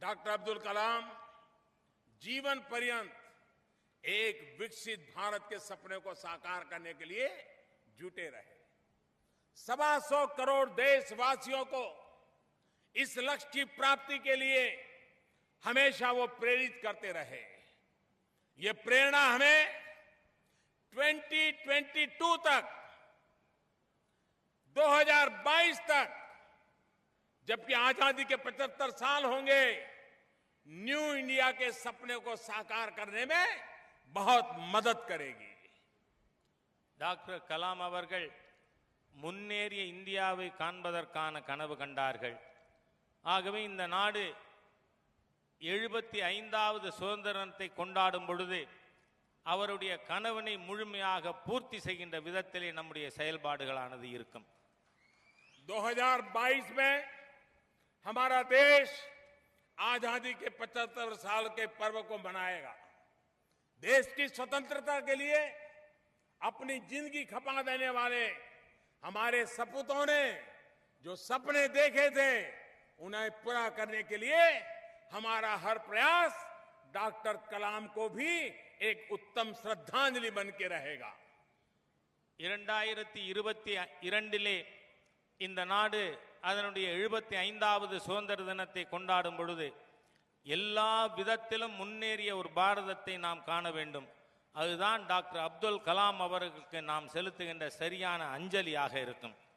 Doctor Abdul Kalam जीवन पर्यंत एक विकसित भारत के सपने को साकार करने के लिए जुटे रहे। 125 करोड़ देशवासियों को इस लक्ष्य की प्राप्ति के लिए हमेशा वो प्रेरित करते रहे। ये प्रेरणा हमें 2022 तक 2022 तक जबकि आजादी के 75 साल होंगे, न्यू इंडिया के सपने को साकार करने में बहुत मदद करेगी। டாக்டர் கலாம் அவர்கள் முன்னேறிய இந்தியாவை காண்பதற்கான கனவு கண்டார்கள். ஆகவே இந்த நாடு 75வது சுதந்திரத்தை கொண்டாடும் பொழுது அவருடைய கனவினை முழுமையாக பூர்த்தி செய்கின்ற விதத்திலே நம்முடைய செயல்பாடுகளானது இருக்கும். 2022 में हमारा देश आजादी के 75 साल के पर्व को मनाएगा। देश की स्वतंत्रता के लिए अपनी जिंदगी खपा देने वाले हमारे सपूतों ने जो सपने देखे थे उन्हें पूरा करने के लिए हमारा हर प्रयास डॉक्टर कलाम को भी एक उत्तम श्रद्धांजलि बन के रहेगा। 2022 இந்த நாடு அதனுடைய 75வது சுதந்திர தினத்தை கொண்டாடும் பொழுது எல்லா விதத்திலும் முன்னேறிய ஒரு பாரதத்தை நாம் காண வேண்டும். அதுதான் டாக்டர் அப்துல் கலாம் அவர்களுக்கு நாம் செலுத்துகின்ற சரியான அஞ்சலியாக இருக்கும்.